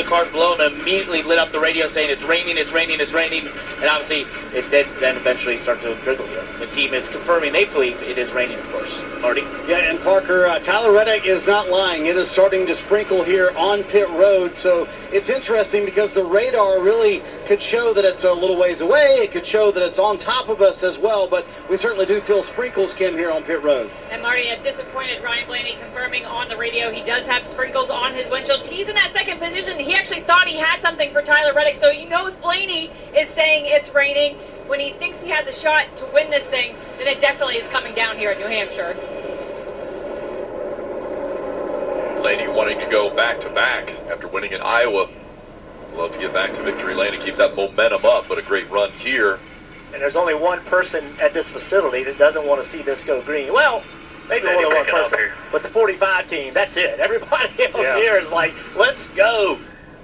the cars below him immediately lit up the radio saying it's raining, it's raining, it's raining. And obviously, it did then eventually start to drizzle here. The team is confirming they believe it is raining, of course. Marty? Yeah, and Parker, Tyler Reddick is not lying. It is starting to sprinkle here on pit road. So it's interesting because the radar really could show that it's a little ways away. It could show that it's on top of us as well. But we certainly do feel sprinkles, Kim, here on pit road. And Marty, a disappointed Ryan Blaney confirming on the radio he does have sprinkles on his windshield. He's in that second position. He actually thought he had something for Tyler Reddick. So you know if Blaney is saying it's raining, when he thinks he has a shot to win this thing, then it definitely is coming down here at New Hampshire. Blaney wanting to go back-to-back after winning in Iowa. Love to get back to victory lane and keep that momentum up, but a great run here. And there's only one person at this facility that doesn't want to see this go green. Well, maybe only one person, but the 45 team, that's it. Everybody else here is like, let's go.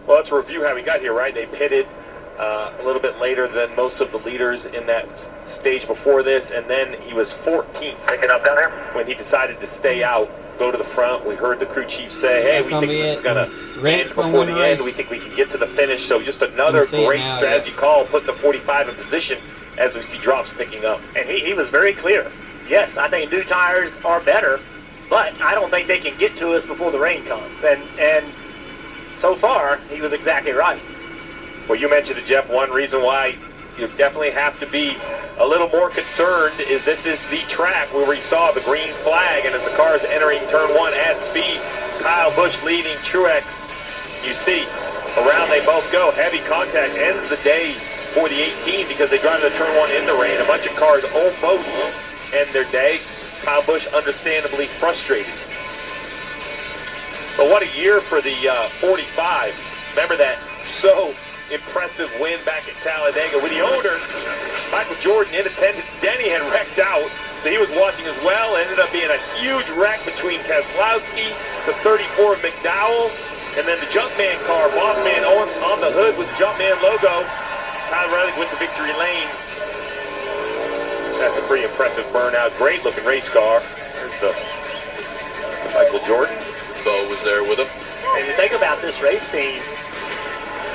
Well, let's review how we got here, right? They pitted a little bit later than most of the leaders in that stage before this, and then he was 14th. Picking up down there? When he decided to stay out, go to the front. We heard the crew chief say, hey, we think this is going to end before the end. We think we can get to the finish. So just another great strategy call, putting the 45 in position as we see drops picking up. And he was very clear. Yes, I think new tires are better, but I don't think they can get to us before the rain comes. And so far, he was exactly right. Well, you mentioned it, Jeff. One reason why you definitely have to be a little more concerned is this is the track where we saw the green flag, and as the car is entering turn one at speed, Kyle Busch leading Truex. You see, around they both go. Heavy contact ends the day for the 18 because they drive the turn one in the rain. A bunch of cars almost end their day. Kyle Busch understandably frustrated. But what a year for the 45. Remember that so impressive win back at Talladega with the owner, Michael Jordan, in attendance. Denny had wrecked out, so he was watching as well. Ended up being a huge wreck between Keselowski, the 34 of McDowell, and then the Jumpman car, Boss Man on the hood with the Jumpman logo. Tyler Reddick with the victory lane. That's a pretty impressive burnout. Great looking race car. There's the Michael Jordan. Bo was there with him. And you think about this race team,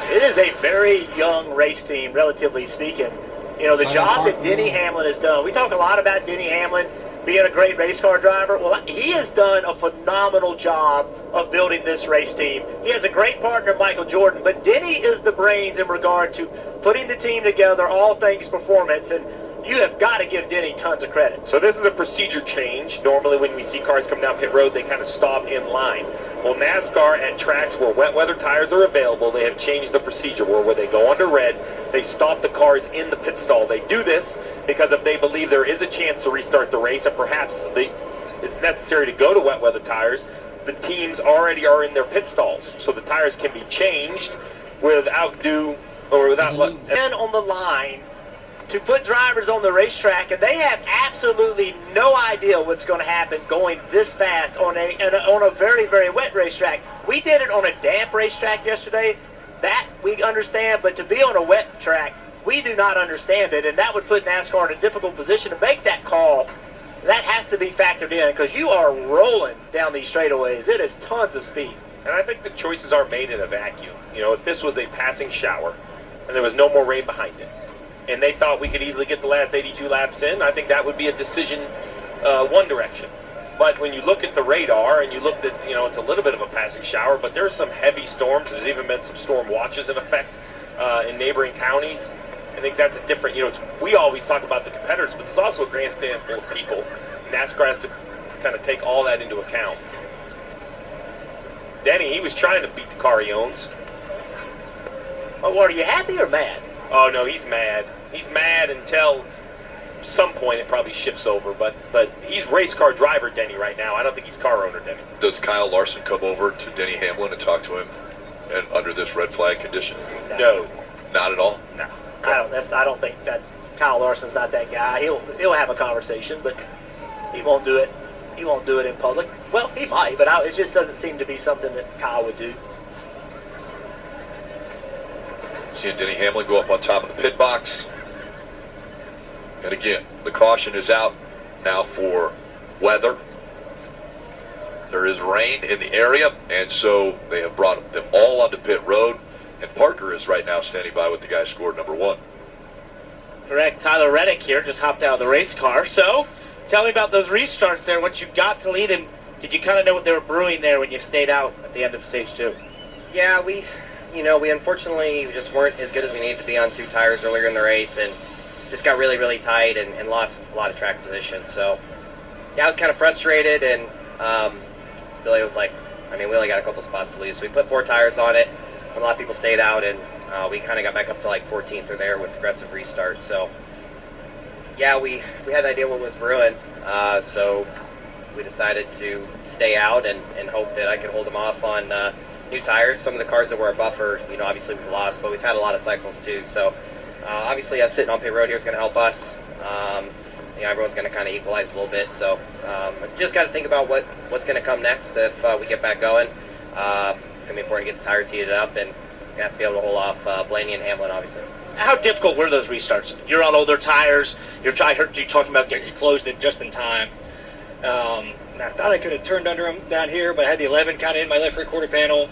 it is a very young race team, relatively speaking. You know, the job that Denny Hamlin has done, we talk a lot about Denny Hamlin being a great race car driver. Well, he has done a phenomenal job of building this race team. He has a great partner, Michael Jordan, but Denny is the brains in regard to putting the team together, all things performance, and you have got to give Denny tons of credit. So this is a procedure change. Normally when we see cars come down pit road, they kind of stop in line. Well, NASCAR at tracks where wet weather tires are available, they have changed the procedure where they go under red, they stop the cars in the pit stall. They do this because if they believe there is a chance to restart the race and perhaps it's necessary to go to wet weather tires, the teams already are in their pit stalls. So the tires can be changed without And on the line to put drivers on the racetrack, and they have absolutely no idea what's going to happen going this fast on a very, very wet racetrack. We did it on a damp racetrack yesterday. That we understand, but to be on a wet track, we do not understand it, and that would put NASCAR in a difficult position to make that call. That has to be factored in because you are rolling down these straightaways. It is tons of speed. And I think the choices are made in a vacuum. You know, if this was a passing shower and there was no more rain behind it, and they thought we could easily get the last 82 laps in, I think that would be a decision one direction. But when you look at the radar and you look at, you know, it's a little bit of a passing shower, but there's some heavy storms. There's even been some storm watches in effect in neighboring counties. I think that's a different, you know, we always talk about the competitors, but there's also a grandstand full of people. NASCAR has to kind of take all that into account. Denny, he was trying to beat the car he owns. Oh, are you happy or mad? Oh, no, he's mad. He's mad until some point it probably shifts over, but he's race car driver Denny right now. I don't think he's car owner Denny. Does Kyle Larson come over to Denny Hamlin and talk to him and under this red flag condition? No. Not at all? No. I don't think that Kyle Larson's not that guy. He'll have a conversation, but he won't do it. He won't do it in public. Well, he might, but it just doesn't seem to be something that Kyle would do. Seeing Denny Hamlin go up on top of the pit box. And again, the caution is out now for weather. There is rain in the area, and so they have brought them all onto pit road, and Parker is right now standing by with the guy scored number 1. Correct. Tyler Reddick here just hopped out of the race car. So, tell me about those restarts there. Once you got to lead, and did you kind of know what they were brewing there when you stayed out at the end of stage 2? Yeah, we unfortunately just weren't as good as we needed to be on 2 tires earlier in the race, and just got really, really tight and lost a lot of track position. So, yeah, I was kind of frustrated, and Billy was like, we only got a couple spots to lose. So we put 4 tires on it. A lot of people stayed out, and we kind of got back up to like 14th or there with aggressive restart. So, yeah, we had an idea what was brewing. So we decided to stay out and hope that I could hold them off on new tires. Some of the cars that were a buffer, obviously we lost, but we've had a lot of cycles too. So obviously us sitting on pit road here is going to help us. Everyone's going to kind of equalize a little bit. So just got to think about what's going to come next if we get back going. It's going to be important to get the tires heated up, and we're going to have to be able to hold off Blaney and Hamlin, obviously. How difficult were those restarts? You're on older tires. I heard you talking about He closed it just in time. And I thought I could have turned under him down here, but I had the 11 kind of in my left rear quarter panel.